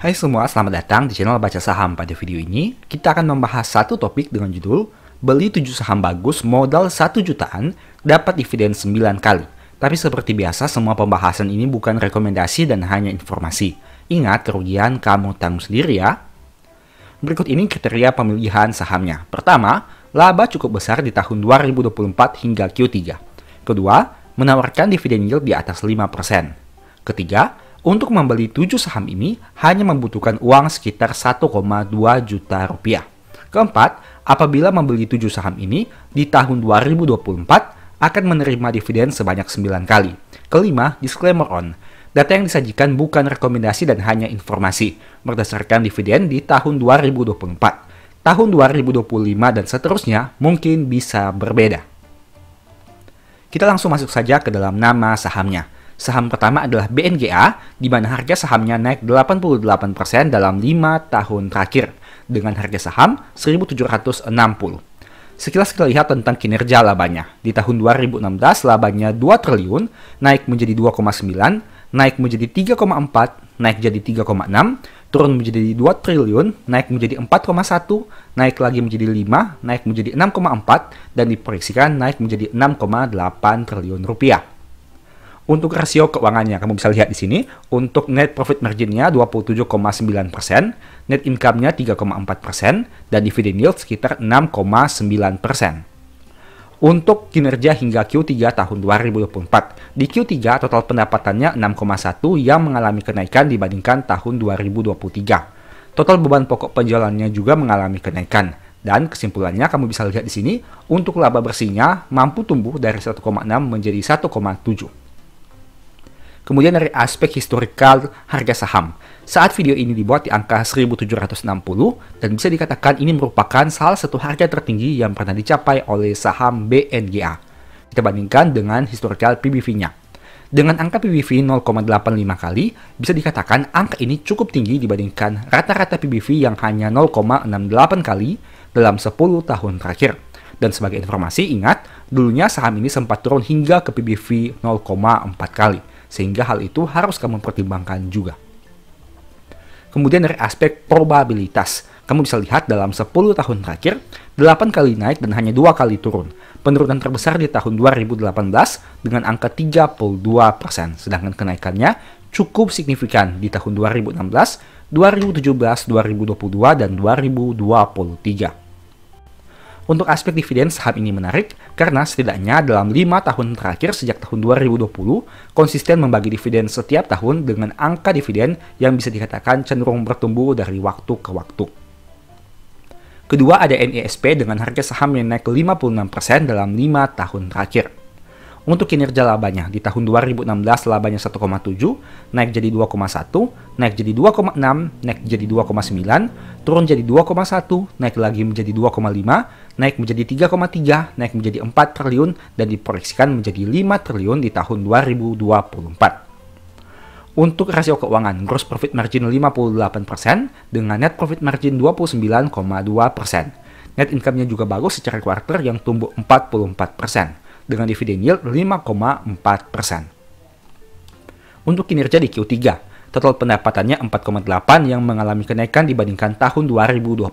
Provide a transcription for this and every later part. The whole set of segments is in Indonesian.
Hai semua, selamat datang di channel Baca Saham. Pada video ini, kita akan membahas satu topik dengan judul Beli 7 saham bagus modal 1 jutaan, dapat dividen 9 kali. Tapi seperti biasa, semua pembahasan ini bukan rekomendasi dan hanya informasi. Ingat, kerugian kamu tanggung sendiri ya. Berikut ini kriteria pemilihan sahamnya. Pertama, laba cukup besar di tahun 2024 hingga Q3. Kedua, menawarkan dividen yield di atas 5%. Ketiga, untuk membeli 7 saham ini hanya membutuhkan uang sekitar 1,2 juta rupiah. Keempat, apabila membeli 7 saham ini di tahun 2024 akan menerima dividen sebanyak 9 kali. Kelima, disclaimer on. Data yang disajikan bukan rekomendasi dan hanya informasi berdasarkan dividen di tahun 2024. Tahun 2025 dan seterusnya mungkin bisa berbeda. Kita langsung masuk saja ke dalam nama sahamnya. Saham pertama adalah BNGA, di mana harga sahamnya naik 88% dalam 5 tahun terakhir, dengan harga saham 1.760. Sekilas kita lihat tentang kinerja labanya. Di tahun 2016, labanya 2 triliun, naik menjadi 2,9, naik menjadi 3,4, naik jadi 3,6, turun menjadi 2 triliun, naik menjadi 4,1, naik lagi menjadi 5, naik menjadi 6,4, dan diproyeksikan naik menjadi 6,8 triliun rupiah. Untuk rasio keuangannya, kamu bisa lihat di sini. Untuk net profit marginnya 27,9%, net income-nya 3,4%, dan dividend yield sekitar 6,9%. Untuk kinerja hingga Q3 tahun 2024, di Q3 total pendapatannya 6,1 yang mengalami kenaikan dibandingkan tahun 2023. Total beban pokok penjualannya juga mengalami kenaikan. Dan kesimpulannya kamu bisa lihat di sini, untuk laba bersihnya mampu tumbuh dari 1,6 menjadi 1,7. Kemudian dari aspek historikal harga saham, saat video ini dibuat di angka 1.760 dan bisa dikatakan ini merupakan salah satu harga tertinggi yang pernah dicapai oleh saham BNGA. Kita bandingkan dengan historikal PBV-nya. Dengan angka PBV 0,85 kali, bisa dikatakan angka ini cukup tinggi dibandingkan rata-rata PBV yang hanya 0,68 kali dalam 10 tahun terakhir. Dan sebagai informasi, ingat, dulunya saham ini sempat turun hingga ke PBV 0,4 kali. Sehingga hal itu harus kamu pertimbangkan juga. Kemudian dari aspek probabilitas, kamu bisa lihat dalam 10 tahun terakhir, 8 kali naik dan hanya 2 kali turun. Penurunan terbesar di tahun 2018 dengan angka 32%, sedangkan kenaikannya cukup signifikan di tahun 2016, 2017, 2022, dan 2023. Untuk aspek dividen, saham ini menarik karena setidaknya dalam 5 tahun terakhir sejak tahun 2020, konsisten membagi dividen setiap tahun dengan angka dividen yang bisa dikatakan cenderung bertumbuh dari waktu ke waktu. Kedua, ada NISP dengan harga saham yang naik 56% dalam 5 tahun terakhir. Untuk kinerja labanya, di tahun 2016 labanya 1,7, naik jadi 2,1, naik jadi 2,6, naik jadi 2,9, turun jadi 2,1, naik lagi menjadi 2,5, naik menjadi 3,3, naik menjadi 4 triliun, dan diproyeksikan menjadi 5 triliun di tahun 2024. Untuk rasio keuangan, gross profit margin 58% dengan net profit margin 29,2%. Net income-nya juga bagus secara kuartal yang tumbuh 44%. Dengan dividen yield 5,4%. Untuk kinerja di Q3, total pendapatannya 4,8 yang mengalami kenaikan dibandingkan tahun 2023.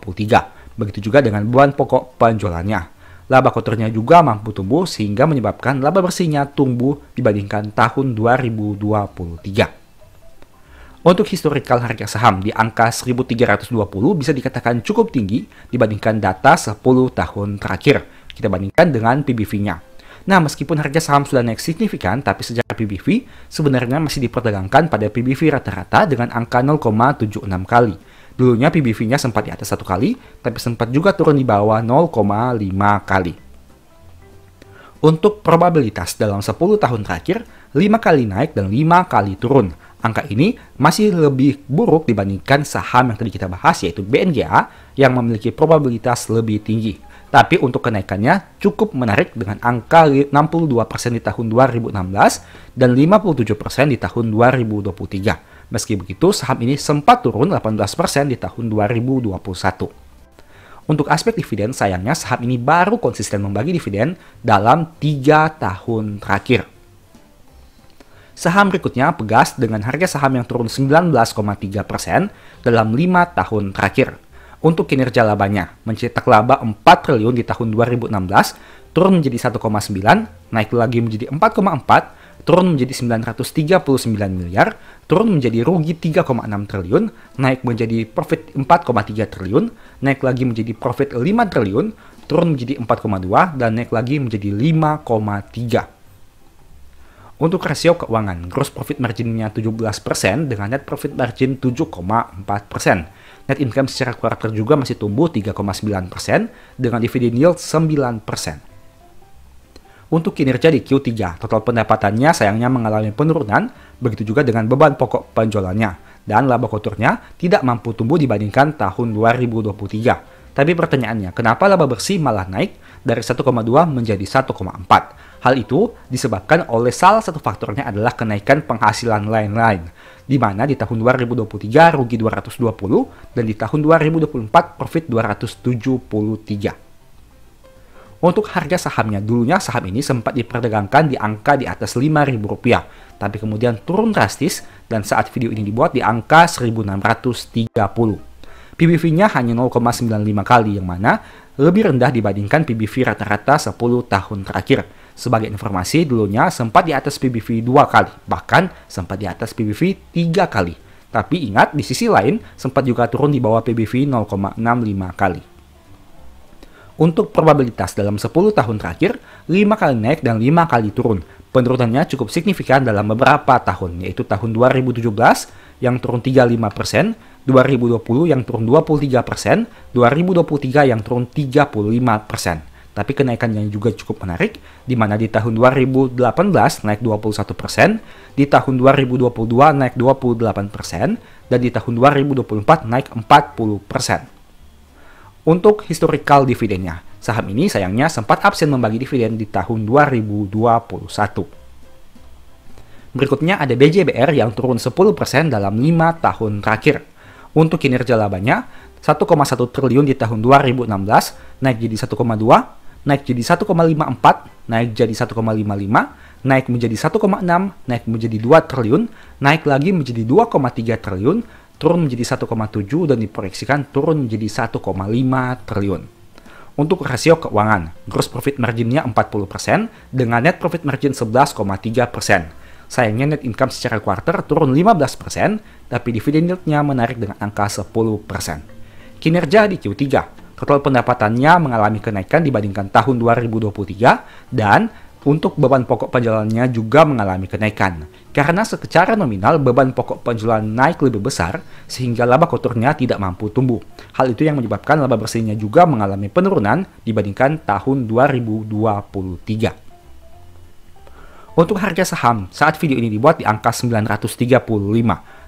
Begitu juga dengan beban pokok penjualannya. Laba kotornya juga mampu tumbuh sehingga menyebabkan laba bersihnya tumbuh dibandingkan tahun 2023. Untuk historikal harga saham di angka 1.320 bisa dikatakan cukup tinggi dibandingkan data 10 tahun terakhir. Kita bandingkan dengan PBV-nya. Nah, meskipun harga saham sudah naik signifikan, tapi secara PBV sebenarnya masih diperdagangkan pada PBV rata-rata dengan angka 0,76 kali. Dulunya PBV-nya sempat di atas 1 kali, tapi sempat juga turun di bawah 0,5 kali. Untuk probabilitas dalam 10 tahun terakhir, 5 kali naik dan 5 kali turun. Angka ini masih lebih buruk dibandingkan saham yang tadi kita bahas, yaitu BNGA, yang memiliki probabilitas lebih tinggi. Tapi untuk kenaikannya cukup menarik dengan angka 62% di tahun 2016 dan 57% di tahun 2023. Meski begitu, saham ini sempat turun 18% di tahun 2021. Untuk aspek dividen, sayangnya saham ini baru konsisten membagi dividen dalam 3 tahun terakhir. Saham berikutnya Pegas dengan harga saham yang turun 19,3% dalam 5 tahun terakhir. Untuk kinerja labanya, mencetak laba 4 triliun di tahun 2016, turun menjadi 1,9, naik lagi menjadi 4,4, turun menjadi 939 miliar, turun menjadi rugi 3,6 triliun, naik menjadi profit 4,3 triliun, naik lagi menjadi profit 5 triliun, turun menjadi 4,2, dan naik lagi menjadi 5,3. Untuk rasio keuangan, gross profit margin-nya 17% dengan net profit margin 7,4%. Net income secara kuartal juga masih tumbuh 3,9% dengan dividend yield 9%. Untuk kinerja di Q3, total pendapatannya sayangnya mengalami penurunan, begitu juga dengan beban pokok penjualannya, dan laba kotornya tidak mampu tumbuh dibandingkan tahun 2023. Tapi pertanyaannya, kenapa laba bersih malah naik dari 1,2 menjadi 1,4? Hal itu disebabkan oleh salah satu faktornya adalah kenaikan penghasilan lain-lain, di mana di tahun 2023 rugi 220 dan di tahun 2024 profit 273. Untuk harga sahamnya, dulunya saham ini sempat diperdagangkan di angka di atas Rp5.000, tapi kemudian turun drastis dan saat video ini dibuat di angka 1.630. PBV-nya hanya 0,95 kali, yang mana lebih rendah dibandingkan PBV rata-rata 10 tahun terakhir. Sebagai informasi, dulunya sempat di atas PBV 2 kali, bahkan sempat di atas PBV 3 kali. Tapi ingat, di sisi lain, sempat juga turun di bawah PBV 0,65 kali. Untuk probabilitas dalam 10 tahun terakhir, 5 kali naik dan 5 kali turun. Penurunannya cukup signifikan dalam beberapa tahun, yaitu tahun 2017 yang turun 35%, 2020 yang turun 23%, 2023 yang turun 35%. Tapi kenaikannya juga cukup menarik, di mana di tahun 2018 naik 21%, di tahun 2022 naik 28%, dan di tahun 2024 naik 40%. Untuk historical dividennya, saham ini sayangnya sempat absen membagi dividen di tahun 2021. Berikutnya ada BJBR yang turun 10% dalam 5 tahun terakhir. Untuk kinerja labanya, 1,1 triliun di tahun 2016, naik jadi 1,2, naik jadi 1,54, naik jadi 1,55, naik menjadi 1,6, naik menjadi 2 triliun, naik lagi menjadi 2,3 triliun, turun menjadi 1,7 dan diproyeksikan turun menjadi 1,5 triliun. Untuk rasio keuangan, gross profit margin-nya 40% dengan net profit margin 11,3%. Sayangnya net income secara kuartal turun 15%, tapi dividen yield-nya menarik dengan angka 10%. Kinerja di Q3, total pendapatannya mengalami kenaikan dibandingkan tahun 2023 dan untuk beban pokok penjualannya juga mengalami kenaikan. Karena secara nominal beban pokok penjualan naik lebih besar sehingga laba kotornya tidak mampu tumbuh. Hal itu yang menyebabkan laba bersihnya juga mengalami penurunan dibandingkan tahun 2023. Untuk harga saham, saat video ini dibuat di angka 935.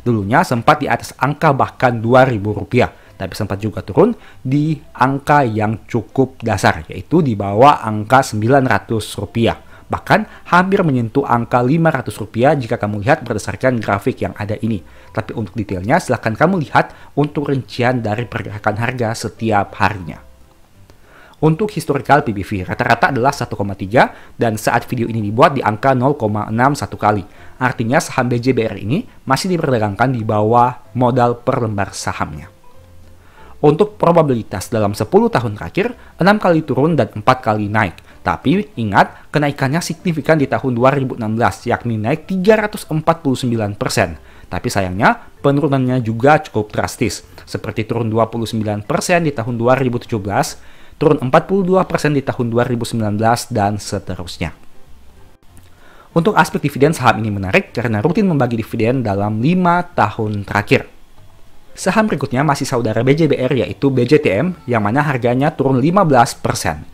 Dulunya sempat di atas angka bahkan Rp2.000, tapi sempat juga turun di angka yang cukup dasar, yaitu di bawah angka Rp900. Bahkan hampir menyentuh angka Rp500 jika kamu lihat berdasarkan grafik yang ada ini. Tapi untuk detailnya silahkan kamu lihat untuk rincian dari pergerakan harga setiap harinya. Untuk historical PBV, rata-rata adalah 1,3 dan saat video ini dibuat di angka 0,61 kali. Artinya saham BJBR ini masih diperdagangkan di bawah modal per lembar sahamnya. Untuk probabilitas dalam 10 tahun terakhir, 6 kali turun dan 4 kali naik. Tapi ingat, kenaikannya signifikan di tahun 2016, yakni naik 349%. Tapi sayangnya, penurunannya juga cukup drastis, seperti turun 29% di tahun 2017, turun 42% di tahun 2019, dan seterusnya. Untuk aspek dividen, saham ini menarik karena rutin membagi dividen dalam 5 tahun terakhir. Saham berikutnya masih saudara BJBR yaitu BJTM yang mana harganya turun 15%.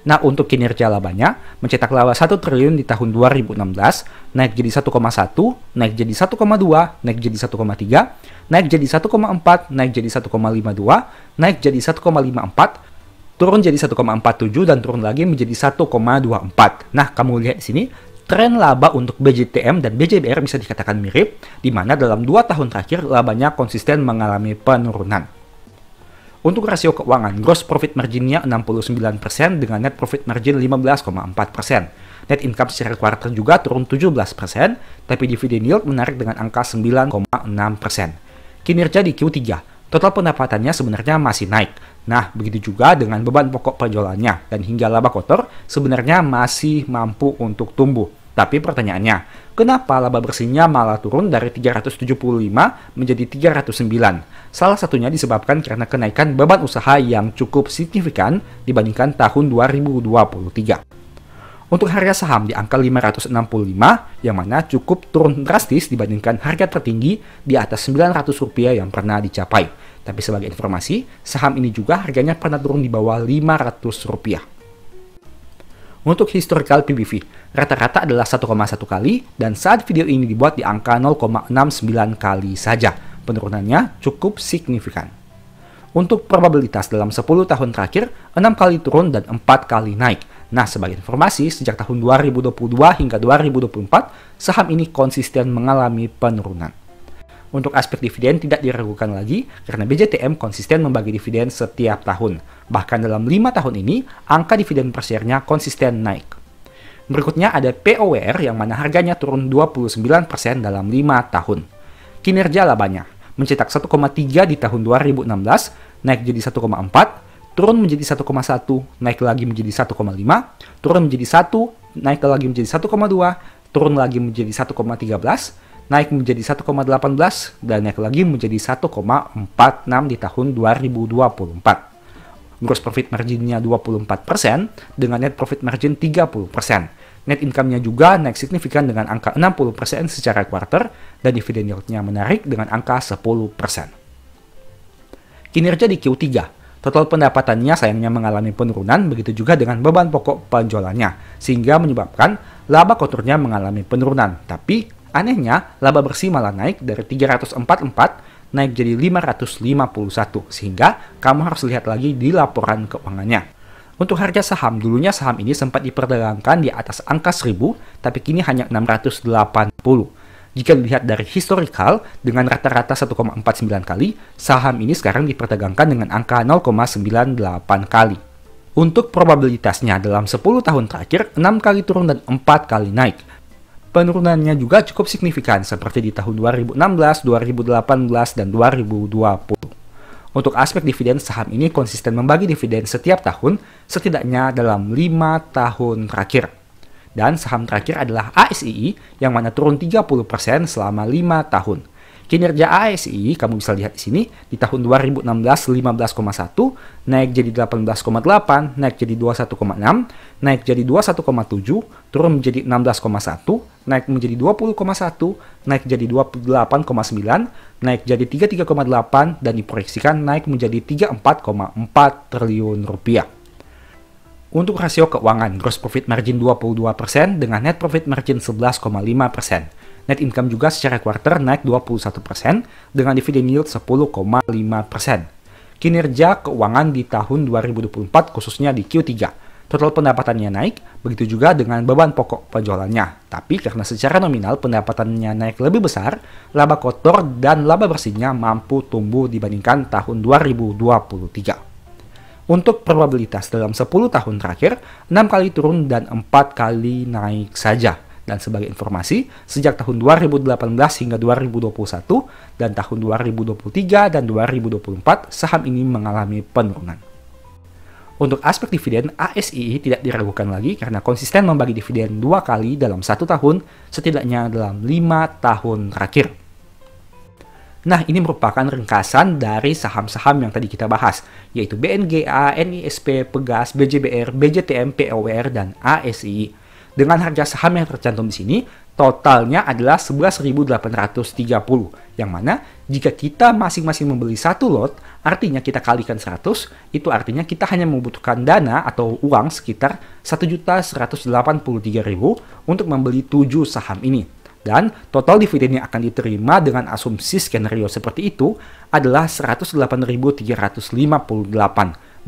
Nah, untuk kinerja labanya mencetak laba 1 triliun di tahun 2016, naik jadi 1,1, naik jadi 1,2, naik jadi 1,3, naik jadi 1,4, naik jadi 1,52, naik jadi 1,54, turun jadi 1,47 dan turun lagi menjadi 1,24. Nah, kamu lihat di sini, tren laba untuk BJTM dan BJBR bisa dikatakan mirip, di mana dalam 2 tahun terakhir labanya konsisten mengalami penurunan. Untuk rasio keuangan, gross profit margin-nya 69% dengan net profit margin 15,4%. Net income secara kuartal juga turun 17%, tapi dividend yield menarik dengan angka 9,6%. Kinerja di Q3, total pendapatannya sebenarnya masih naik. Nah, begitu juga dengan beban pokok penjualannya, dan hingga laba kotor sebenarnya masih mampu untuk tumbuh. Tapi pertanyaannya, kenapa laba bersihnya malah turun dari 375 menjadi 309? Salah satunya disebabkan karena kenaikan beban usaha yang cukup signifikan dibandingkan tahun 2023. Untuk harga saham di angka 565, yang mana cukup turun drastis dibandingkan harga tertinggi di atas Rp900 yang pernah dicapai. Tapi sebagai informasi, saham ini juga harganya pernah turun di bawah Rp500. Untuk historical PBV, rata-rata adalah 1,1 kali dan saat video ini dibuat di angka 0,69 kali saja. Penurunannya cukup signifikan. Untuk probabilitas dalam 10 tahun terakhir, 6 kali turun dan 4 kali naik. Nah, sebagai informasi, sejak tahun 2022 hingga 2024, saham ini konsisten mengalami penurunan. Untuk aspek dividen tidak diragukan lagi karena BJTM konsisten membagi dividen setiap tahun. Bahkan dalam 5 tahun ini, angka dividen per share-nya konsisten naik. Berikutnya ada POWR yang mana harganya turun 29% dalam 5 tahun. Kinerja labanya mencetak 1,3 di tahun 2016, naik jadi 1,4, turun menjadi 1,1, naik lagi menjadi 1,5, turun menjadi 1, naik lagi menjadi 1,2, turun lagi menjadi 1,13, naik menjadi 1,18, dan naik lagi menjadi 1,46 di tahun 2024. Gross profit margin-nya 24% dengan net profit margin 30%. Net income-nya juga naik signifikan dengan angka 60% secara kuartal dan dividen yield-nya menarik dengan angka 10%. Kinerja di Q3, total pendapatannya sayangnya mengalami penurunan, begitu juga dengan beban pokok penjualannya, sehingga menyebabkan laba kotornya mengalami penurunan. Tapi anehnya, laba bersih malah naik dari 344 naik jadi 551, sehingga kamu harus lihat lagi di laporan keuangannya. Untuk harga saham, dulunya saham ini sempat diperdagangkan di atas angka 1000, tapi kini hanya 680. Jika dilihat dari historical, dengan rata-rata 1,49 kali, saham ini sekarang diperdagangkan dengan angka 0,98 kali. Untuk probabilitasnya dalam 10 tahun terakhir, 6 kali turun dan 4 kali naik. Penurunannya juga cukup signifikan seperti di tahun 2016, 2018, dan 2020. Untuk aspek dividen, saham ini konsisten membagi dividen setiap tahun setidaknya dalam 5 tahun terakhir. Dan saham terakhir adalah ASII yang mana turun 30% selama 5 tahun. Kinerja ASI kamu bisa lihat di sini di tahun 2016 15,1, naik jadi 18,8, naik jadi 21,6, naik jadi 21,7, turun menjadi 16,1, naik menjadi 20,1, naik jadi 28,9, naik jadi 33,8 dan diproyeksikan naik menjadi 34,4 triliun rupiah. Untuk rasio keuangan, gross profit margin 22% dengan net profit margin 11,5%. Net income juga secara kuartal naik 21% dengan dividen yield 10,5%. Kinerja keuangan di tahun 2024 khususnya di Q3. Total pendapatannya naik, begitu juga dengan beban pokok penjualannya. Tapi karena secara nominal pendapatannya naik lebih besar, laba kotor dan laba bersihnya mampu tumbuh dibandingkan tahun 2023. Untuk probabilitas dalam 10 tahun terakhir, 6 kali turun dan 4 kali naik saja. Dan sebagai informasi, sejak tahun 2018 hingga 2021 dan tahun 2023 dan 2024, saham ini mengalami penurunan. Untuk aspek dividen, ASII tidak diragukan lagi karena konsisten membagi dividen 2 kali dalam 1 tahun, setidaknya dalam 5 tahun terakhir. Nah, ini merupakan ringkasan dari saham-saham yang tadi kita bahas, yaitu BNGA, NISP, Pegas, BJBR, BJTM, POWR, dan ASII. Dengan harga saham yang tercantum di sini, totalnya adalah 11.830, yang mana jika kita masing-masing membeli 1 lot, artinya kita kalikan 100, itu artinya kita hanya membutuhkan dana atau uang sekitar 1.183.000 untuk membeli 7 saham ini. Dan total dividen yang akan diterima dengan asumsi skenario seperti itu adalah 108.358.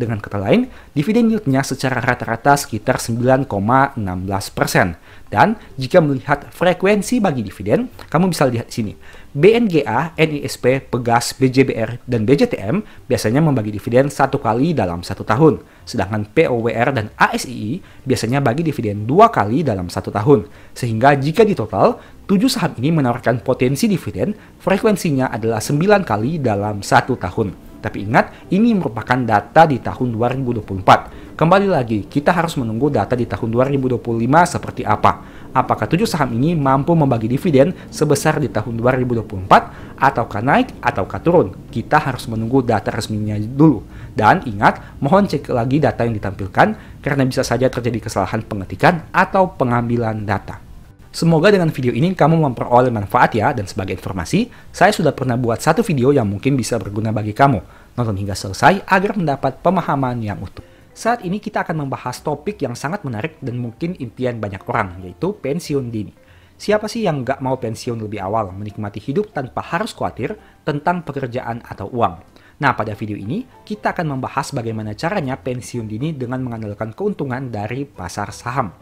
Dengan kata lain, dividen yieldnya secara rata-rata sekitar 9,16%. Dan jika melihat frekuensi bagi dividen, kamu bisa lihat di sini. BNGA, NISP, Pegas, BJBR, dan BJTM biasanya membagi dividen 1 kali dalam 1 tahun. Sedangkan POWR dan ASII biasanya bagi dividen 2 kali dalam 1 tahun. Sehingga jika di total, 7 saham ini menawarkan potensi dividen, frekuensinya adalah 9 kali dalam 1 tahun. Tapi ingat, ini merupakan data di tahun 2024. Kembali lagi, kita harus menunggu data di tahun 2025 seperti apa. Apakah 7 saham ini mampu membagi dividen sebesar di tahun 2024, ataukah naik, ataukah turun? Kita harus menunggu data resminya dulu. Dan ingat, mohon cek lagi data yang ditampilkan, karena bisa saja terjadi kesalahan pengetikan atau pengambilan data. Semoga dengan video ini kamu memperoleh manfaat ya, dan sebagai informasi, saya sudah pernah buat satu video yang mungkin bisa berguna bagi kamu. Nonton hingga selesai agar mendapat pemahaman yang utuh. Saat ini kita akan membahas topik yang sangat menarik dan mungkin impian banyak orang, yaitu pensiun dini. Siapa sih yang nggak mau pensiun lebih awal, menikmati hidup tanpa harus khawatir tentang pekerjaan atau uang? Nah, pada video ini, kita akan membahas bagaimana caranya pensiun dini dengan mengandalkan keuntungan dari pasar saham.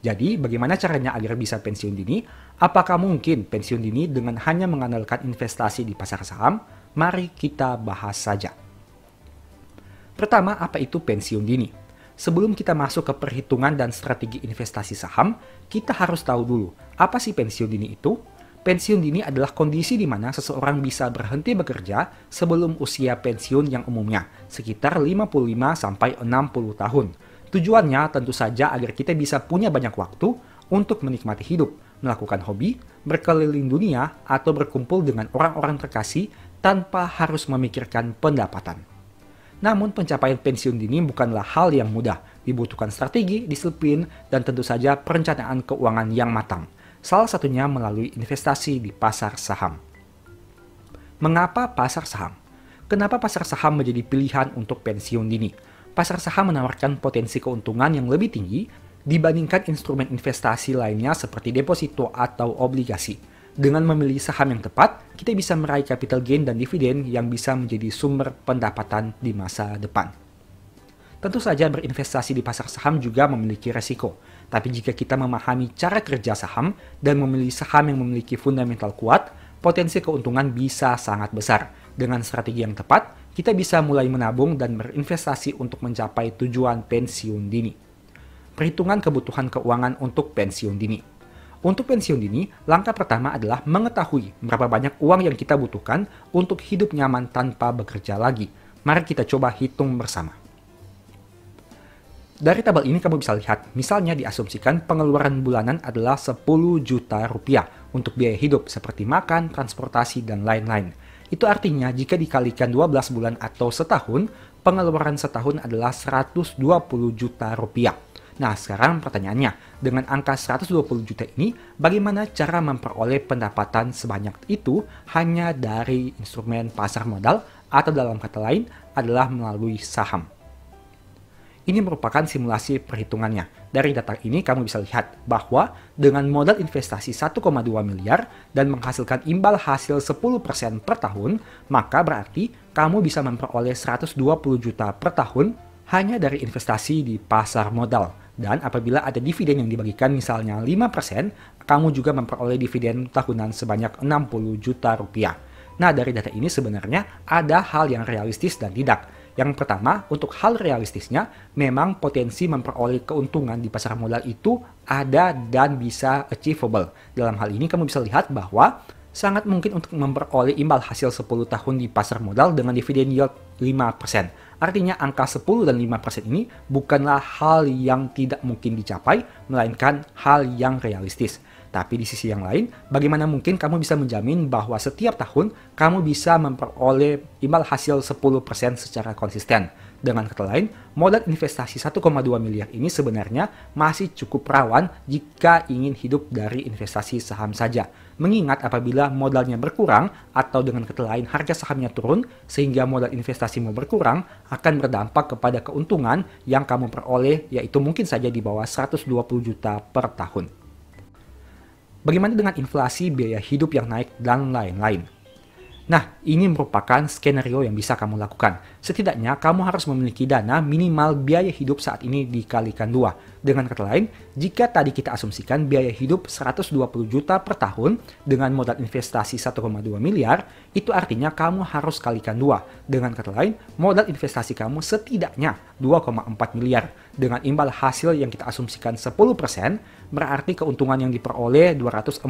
Jadi, bagaimana caranya agar bisa pensiun dini? Apakah mungkin pensiun dini dengan hanya mengandalkan investasi di pasar saham? Mari kita bahas saja. Pertama, apa itu pensiun dini? Sebelum kita masuk ke perhitungan dan strategi investasi saham, kita harus tahu dulu, apa sih pensiun dini itu? Pensiun dini adalah kondisi di mana seseorang bisa berhenti bekerja sebelum usia pensiun yang umumnya, sekitar 55-60 tahun. Tujuannya tentu saja agar kita bisa punya banyak waktu untuk menikmati hidup, melakukan hobi, berkeliling dunia, atau berkumpul dengan orang-orang terkasih tanpa harus memikirkan pendapatan. Namun pencapaian pensiun dini bukanlah hal yang mudah, dibutuhkan strategi, disiplin, dan tentu saja perencanaan keuangan yang matang. Salah satunya melalui investasi di pasar saham. Mengapa pasar saham? Kenapa pasar saham menjadi pilihan untuk pensiun dini? Pasar saham menawarkan potensi keuntungan yang lebih tinggi dibandingkan instrumen investasi lainnya seperti deposito atau obligasi. Dengan memilih saham yang tepat, kita bisa meraih capital gain dan dividen yang bisa menjadi sumber pendapatan di masa depan. Tentu saja berinvestasi di pasar saham juga memiliki resiko. Tapi jika kita memahami cara kerja saham dan memilih saham yang memiliki fundamental kuat, potensi keuntungan bisa sangat besar. Dengan strategi yang tepat, kita bisa mulai menabung dan berinvestasi untuk mencapai tujuan pensiun dini. Perhitungan kebutuhan keuangan untuk pensiun dini. Untuk pensiun dini, langkah pertama adalah mengetahui berapa banyak uang yang kita butuhkan untuk hidup nyaman tanpa bekerja lagi. Mari kita coba hitung bersama. Dari tabel ini kamu bisa lihat, misalnya diasumsikan pengeluaran bulanan adalah 10 juta rupiah untuk biaya hidup seperti makan, transportasi, dan lain-lain. Itu artinya jika dikalikan 12 bulan atau setahun, pengeluaran setahun adalah 120 juta rupiah. Nah, sekarang pertanyaannya, dengan angka 120 juta ini, bagaimana cara memperoleh pendapatan sebanyak itu hanya dari instrumen pasar modal atau dalam kata lain adalah melalui saham? Ini merupakan simulasi perhitungannya. Dari data ini kamu bisa lihat bahwa dengan modal investasi 1,2 miliar dan menghasilkan imbal hasil 10% per tahun, maka berarti kamu bisa memperoleh 120 juta per tahun hanya dari investasi di pasar modal. Dan apabila ada dividen yang dibagikan misalnya 5%, kamu juga memperoleh dividen tahunan sebanyak 60 juta rupiah. Nah, dari data ini sebenarnya ada hal yang realistis dan tidak. Yang pertama, untuk hal realistisnya, memang potensi memperoleh keuntungan di pasar modal itu ada dan bisa achievable. Dalam hal ini kamu bisa lihat bahwa sangat mungkin untuk memperoleh imbal hasil 10 tahun di pasar modal dengan dividen yield 5%. Artinya angka 10 dan 5% ini bukanlah hal yang tidak mungkin dicapai, melainkan hal yang realistis. Tapi di sisi yang lain, bagaimana mungkin kamu bisa menjamin bahwa setiap tahun kamu bisa memperoleh imbal hasil 10% secara konsisten? Dengan kata lain, modal investasi 1,2 miliar ini sebenarnya masih cukup rawan jika ingin hidup dari investasi saham saja. Mengingat apabila modalnya berkurang atau dengan kata lain harga sahamnya turun sehingga modal investasimu berkurang akan berdampak kepada keuntungan yang kamu peroleh yaitu mungkin saja di bawah 120 juta per tahun. Bagaimana dengan inflasi, biaya hidup yang naik, dan lain-lain? Nah, ini merupakan skenario yang bisa kamu lakukan. Setidaknya, kamu harus memiliki dana minimal biaya hidup saat ini dikalikan 2. Dengan kata lain, jika tadi kita asumsikan biaya hidup 120 juta per tahun dengan modal investasi 1,2 miliar, itu artinya kamu harus kalikan 2. Dengan kata lain, modal investasi kamu setidaknya 2,4 miliar. Dengan imbal hasil yang kita asumsikan 10%, berarti keuntungan yang diperoleh 240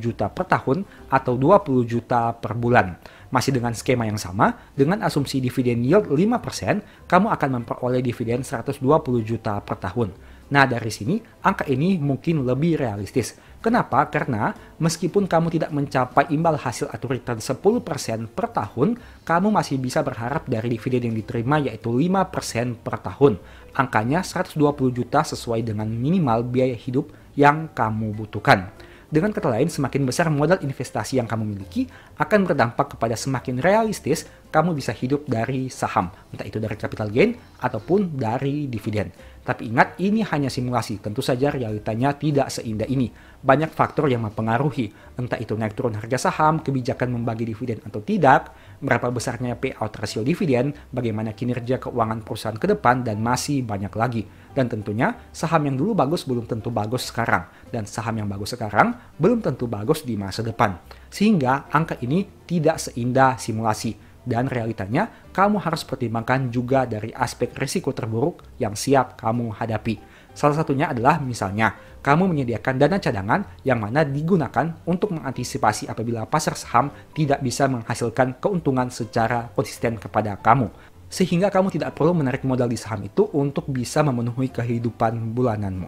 juta per tahun atau 20 juta per bulan. Masih dengan skema yang sama, dengan asumsi dividen yield 5%, kamu akan memperoleh dividen 120 juta per tahun. Nah, dari sini, angka ini mungkin lebih realistis. Kenapa? Karena meskipun kamu tidak mencapai imbal hasil atau return 10% per tahun, kamu masih bisa berharap dari dividen yang diterima yaitu 5% per tahun. Angkanya 120 juta sesuai dengan minimal biaya hidup yang kamu butuhkan. Dengan kata lain, semakin besar modal investasi yang kamu miliki akan berdampak kepada semakin realistis kamu bisa hidup dari saham, entah itu dari capital gain ataupun dari dividen. Tapi ingat, ini hanya simulasi, tentu saja realitanya tidak seindah ini. Banyak faktor yang mempengaruhi, entah itu naik turun harga saham, kebijakan membagi dividen atau tidak, berapa besarnya payout rasio dividen, bagaimana kinerja keuangan perusahaan ke depan, dan masih banyak lagi. Dan tentunya, saham yang dulu bagus belum tentu bagus sekarang, dan saham yang bagus sekarang belum tentu bagus di masa depan. Sehingga angka ini tidak seindah simulasi. Dan realitanya, kamu harus pertimbangkan juga dari aspek risiko terburuk yang siap kamu hadapi. Salah satunya adalah misalnya, kamu menyediakan dana cadangan yang mana digunakan untuk mengantisipasi apabila pasar saham tidak bisa menghasilkan keuntungan secara konsisten kepada kamu. Sehingga kamu tidak perlu menarik modal di saham itu untuk bisa memenuhi kehidupan bulananmu.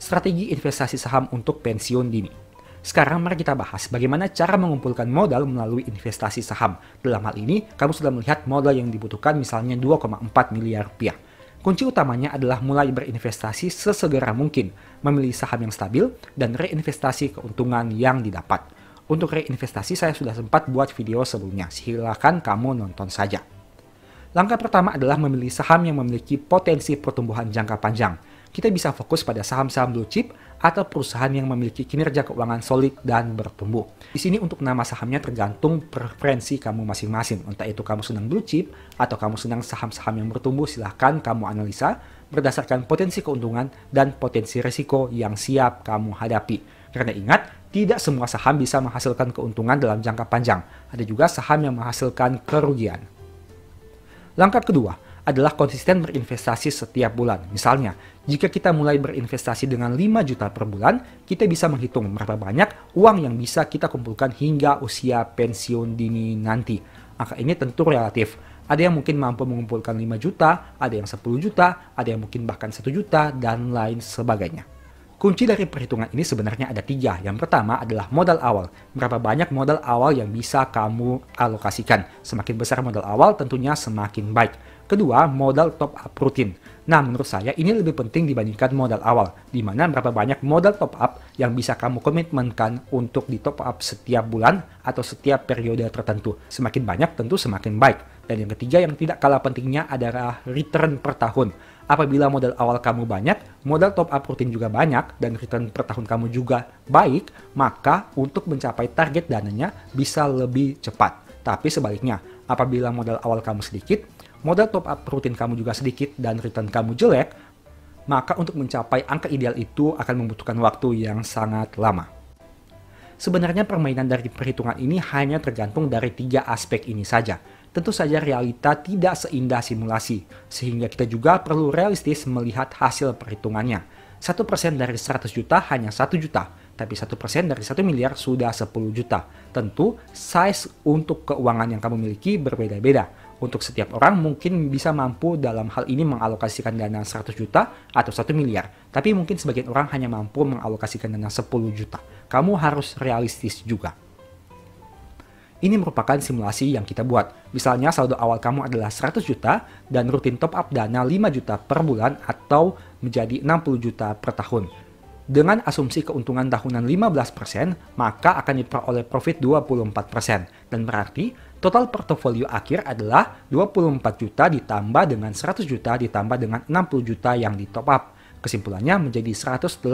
Strategi investasi saham untuk pensiun dini. Sekarang mari kita bahas bagaimana cara mengumpulkan modal melalui investasi saham. Dalam hal ini, kamu sudah melihat modal yang dibutuhkan misalnya 2,4 miliar rupiah. Kunci utamanya adalah mulai berinvestasi sesegera mungkin, memilih saham yang stabil, dan reinvestasi keuntungan yang didapat. Untuk reinvestasi saya sudah sempat buat video sebelumnya, silakan kamu nonton saja. Langkah pertama adalah memilih saham yang memiliki potensi pertumbuhan jangka panjang. Kita bisa fokus pada saham-saham blue chip atau perusahaan yang memiliki kinerja keuangan solid dan bertumbuh. Di sini untuk nama sahamnya tergantung preferensi kamu masing-masing. Entah itu kamu senang blue chip atau kamu senang saham-saham yang bertumbuh, silahkan kamu analisa berdasarkan potensi keuntungan dan potensi risiko yang siap kamu hadapi. Karena ingat, tidak semua saham bisa menghasilkan keuntungan dalam jangka panjang. Ada juga saham yang menghasilkan kerugian. Langkah kedua adalah konsisten berinvestasi setiap bulan. Misalnya, jika kita mulai berinvestasi dengan 5 juta per bulan, kita bisa menghitung berapa banyak uang yang bisa kita kumpulkan hingga usia pensiun dini nanti. Angka ini tentu relatif. Ada yang mungkin mampu mengumpulkan 5 juta, ada yang 10 juta, ada yang mungkin bahkan 1 juta, dan lain sebagainya. Kunci dari perhitungan ini sebenarnya ada 3. Yang pertama adalah modal awal. Berapa banyak modal awal yang bisa kamu alokasikan. Semakin besar modal awal tentunya semakin baik. Kedua, modal top up rutin. Nah, menurut saya ini lebih penting dibandingkan modal awal, di mana berapa banyak modal top up yang bisa kamu komitmenkan untuk di top up setiap bulan atau setiap periode tertentu. Semakin banyak tentu semakin baik. Dan yang ketiga yang tidak kalah pentingnya adalah return per tahun. Apabila modal awal kamu banyak, modal top up rutin juga banyak, dan return per tahun kamu juga baik, maka untuk mencapai target dananya bisa lebih cepat. Tapi sebaliknya, apabila modal awal kamu sedikit, modal top up rutin kamu juga sedikit, dan return kamu jelek, maka untuk mencapai angka ideal itu akan membutuhkan waktu yang sangat lama. Sebenarnya permainan dari perhitungan ini hanya tergantung dari 3 aspek ini saja. Tentu saja realita tidak seindah simulasi, sehingga kita juga perlu realistis melihat hasil perhitungannya. 1% dari 100 juta hanya 1 juta, tapi 1% dari 1 miliar sudah 10 juta. Tentu, size untuk keuangan yang kamu miliki berbeda-beda. Untuk setiap orang mungkin bisa mampu dalam hal ini mengalokasikan dana 100 juta atau 1 miliar. Tapi mungkin sebagian orang hanya mampu mengalokasikan dana 10 juta. Kamu harus realistis juga. Ini merupakan simulasi yang kita buat. Misalnya saldo awal kamu adalah 100 juta dan rutin top up dana 5 juta per bulan atau menjadi 60 juta per tahun. Dengan asumsi keuntungan tahunan 15%, maka akan diperoleh profit 24%. Dan berarti total portofolio akhir adalah 24 juta ditambah dengan 100 juta ditambah dengan 60 juta yang di top up. Kesimpulannya menjadi 184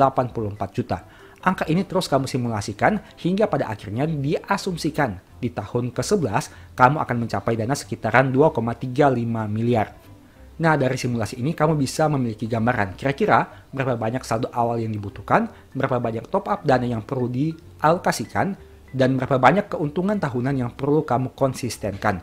juta. Angka ini terus kamu simulasikan hingga pada akhirnya diasumsikan di tahun ke-11 kamu akan mencapai dana sekitaran 2,35 miliar. Nah, dari simulasi ini kamu bisa memiliki gambaran kira-kira berapa banyak saldo awal yang dibutuhkan, berapa banyak top up dana yang perlu dialokasikan, dan berapa banyak keuntungan tahunan yang perlu kamu konsistenkan.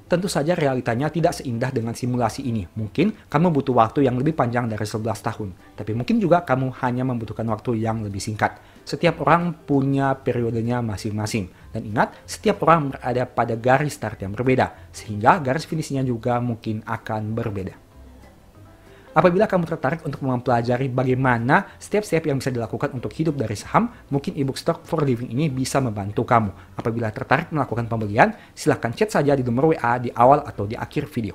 Tentu saja realitanya tidak seindah dengan simulasi ini. Mungkin kamu butuh waktu yang lebih panjang dari 11 tahun. Tapi mungkin juga kamu hanya membutuhkan waktu yang lebih singkat. Setiap orang punya periodenya masing-masing. Dan ingat, setiap orang berada pada garis start yang berbeda. Sehingga garis finishnya juga mungkin akan berbeda. Apabila kamu tertarik untuk mempelajari bagaimana step-step yang bisa dilakukan untuk hidup dari saham, mungkin ebook Stock for Living ini bisa membantu kamu. Apabila tertarik melakukan pembelian, silahkan chat saja di nomor WA di awal atau di akhir video.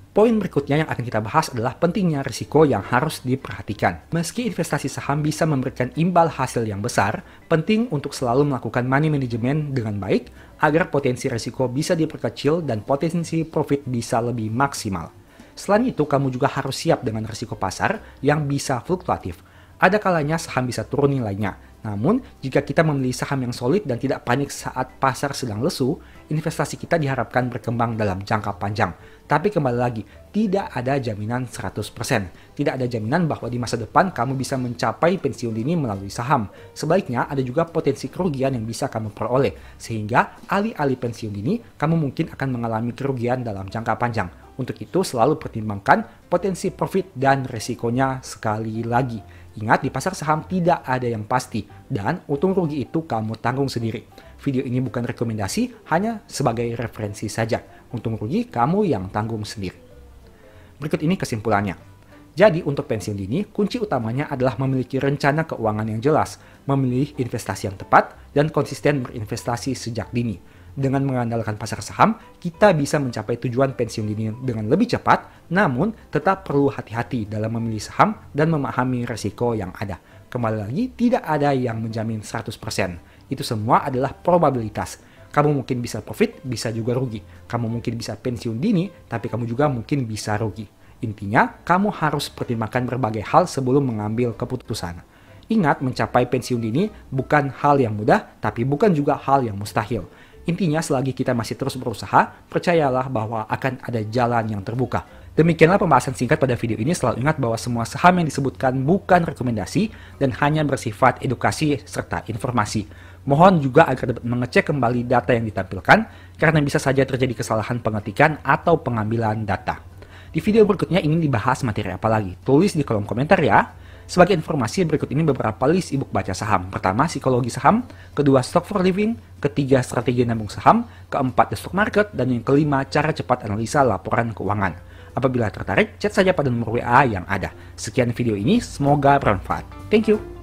Poin berikutnya yang akan kita bahas adalah pentingnya risiko yang harus diperhatikan. Meski investasi saham bisa memberikan imbal hasil yang besar, penting untuk selalu melakukan money management dengan baik agar potensi risiko bisa diperkecil dan potensi profit bisa lebih maksimal. Selain itu, kamu juga harus siap dengan risiko pasar yang bisa fluktuatif. Ada kalanya saham bisa turun nilainya. Namun, jika kita memilih saham yang solid dan tidak panik saat pasar sedang lesu, investasi kita diharapkan berkembang dalam jangka panjang. Tapi kembali lagi, tidak ada jaminan 100%. Tidak ada jaminan bahwa di masa depan kamu bisa mencapai pensiun dini melalui saham. Sebaliknya, ada juga potensi kerugian yang bisa kamu peroleh. Sehingga, alih-alih pensiun dini, kamu mungkin akan mengalami kerugian dalam jangka panjang. Untuk itu selalu pertimbangkan potensi profit dan resikonya sekali lagi. Ingat, di pasar saham tidak ada yang pasti dan untung rugi itu kamu tanggung sendiri. Video ini bukan rekomendasi, hanya sebagai referensi saja. Untung rugi kamu yang tanggung sendiri. Berikut ini kesimpulannya. Jadi untuk pensiun dini, kunci utamanya adalah memiliki rencana keuangan yang jelas, memilih investasi yang tepat, dan konsisten berinvestasi sejak dini. Dengan mengandalkan pasar saham, kita bisa mencapai tujuan pensiun dini dengan lebih cepat, namun tetap perlu hati-hati dalam memilih saham dan memahami resiko yang ada. Kembali lagi, tidak ada yang menjamin 100%. Itu semua adalah probabilitas. Kamu mungkin bisa profit, bisa juga rugi. Kamu mungkin bisa pensiun dini, tapi kamu juga mungkin bisa rugi. Intinya, kamu harus pertimbangkan berbagai hal sebelum mengambil keputusan. Ingat, mencapai pensiun dini bukan hal yang mudah, tapi bukan juga hal yang mustahil. Intinya, selagi kita masih terus berusaha, percayalah bahwa akan ada jalan yang terbuka. Demikianlah pembahasan singkat pada video ini. Selalu ingat bahwa semua saham yang disebutkan bukan rekomendasi dan hanya bersifat edukasi serta informasi. Mohon juga agar dapat mengecek kembali data yang ditampilkan, karena bisa saja terjadi kesalahan pengetikan atau pengambilan data. Di video berikutnya ingin dibahas materi apa lagi? Tulis di kolom komentar ya. Sebagai informasi, berikut ini beberapa list ebook baca saham. Pertama, psikologi saham. Kedua, stock for living. Ketiga, strategi nabung saham. Keempat, the stock market. Dan yang kelima, cara cepat analisa laporan keuangan. Apabila tertarik, chat saja pada nomor WA yang ada. Sekian video ini, semoga bermanfaat. Thank you.